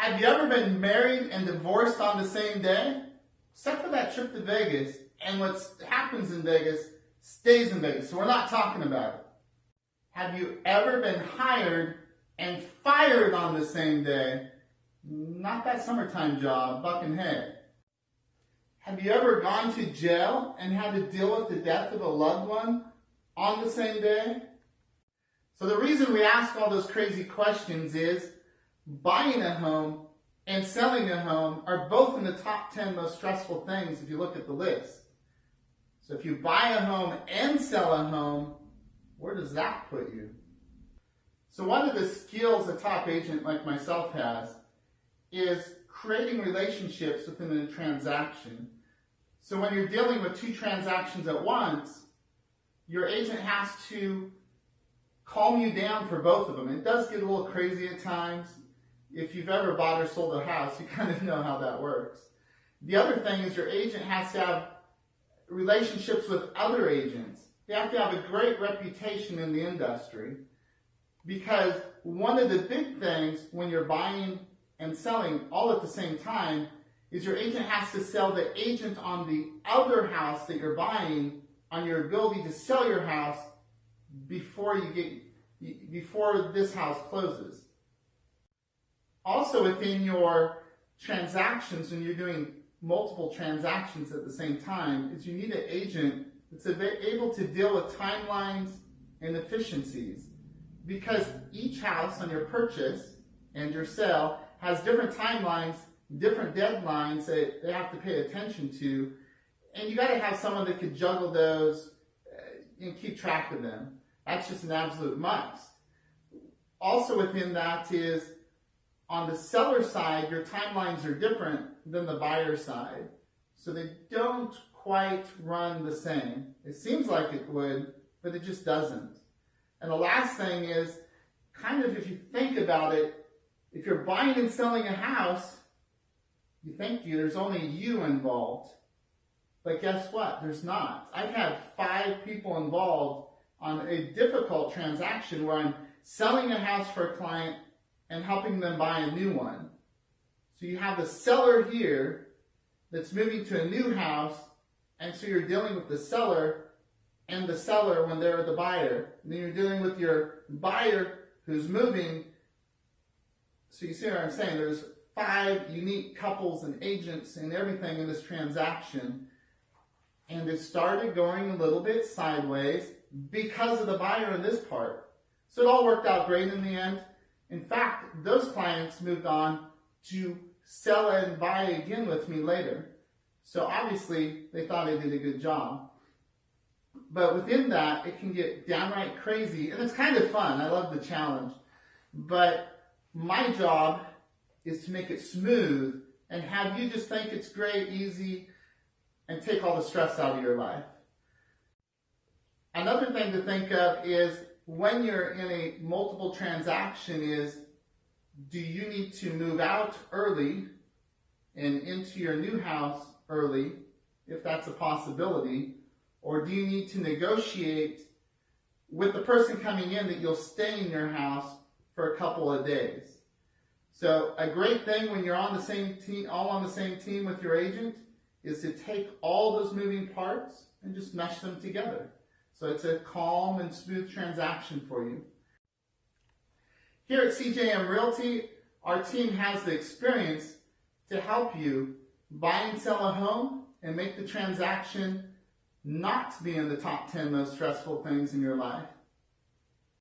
Have you ever been married and divorced on the same day? Except for that trip to Vegas, and what happens in Vegas stays in Vegas, so we're not talking about it. Have you ever been hired and fired on the same day? Not that summertime job, bucking hay. Have you ever gone to jail and had to deal with the death of a loved one on the same day? So the reason we ask all those crazy questions is buying a home and selling a home are both in the top 10 most stressful things if you look at the list. So if you buy a home and sell a home, where does that put you? So one of the skills a top agent like myself has is creating relationships within a transaction. So when you're dealing with two transactions at once, your agent has to calm you down for both of them. It does get a little crazy at times. If you've ever bought or sold a house, you kind of know how that works. The other thing is your agent has to have relationships with other agents. They have to have a great reputation in the industry, because one of the big things when you're buying and selling all at the same time is your agent has to sell the agent on the other house that you're buying on your ability to sell your house before this house closes. Also within your transactions, when you're doing multiple transactions at the same time, is you need an agent that's able to deal with timelines and efficiencies, because each house on your purchase and your sale has different timelines, different deadlines that they have to pay attention to, and you got to have someone that could juggle those and keep track of them. That's just an absolute must. Also within that is, on the seller side, your timelines are different than the buyer side. So they don't quite run the same. It seems like it would, but it just doesn't. And the last thing is, kind of if you think about it, if you're buying and selling a house, you think there's only you involved. But guess what? There's not. I've had 5 people involved on a difficult transaction where I'm selling a house for a client and helping them buy a new one. So you have the seller here that's moving to a new house, and so you're dealing with the seller and the seller when they're the buyer. And then you're dealing with your buyer who's moving. So you see what I'm saying? There's 5 unique couples and agents and everything in this transaction. And it started going a little bit sideways because of the buyer in this part. So it all worked out great in the end. In fact, those clients moved on to sell and buy again with me later. So obviously, they thought I did a good job. But within that, it can get downright crazy, and it's kind of fun. I love the challenge. But my job is to make it smooth and have you just think it's great, easy, and take all the stress out of your life. Another thing to think of is, when you're in a multiple transaction, is, do you need to move out early and into your new house early, if that's a possibility, or do you need to negotiate with the person coming in that you'll stay in your house for a couple of days? So a great thing when you're on the same team, all on the same team with your agent, is to take all those moving parts and just mesh them together. So it's a calm and smooth transaction for you. Here at CJM Realty, our team has the experience to help you buy and sell a home and make the transaction not be in the top 10 most stressful things in your life.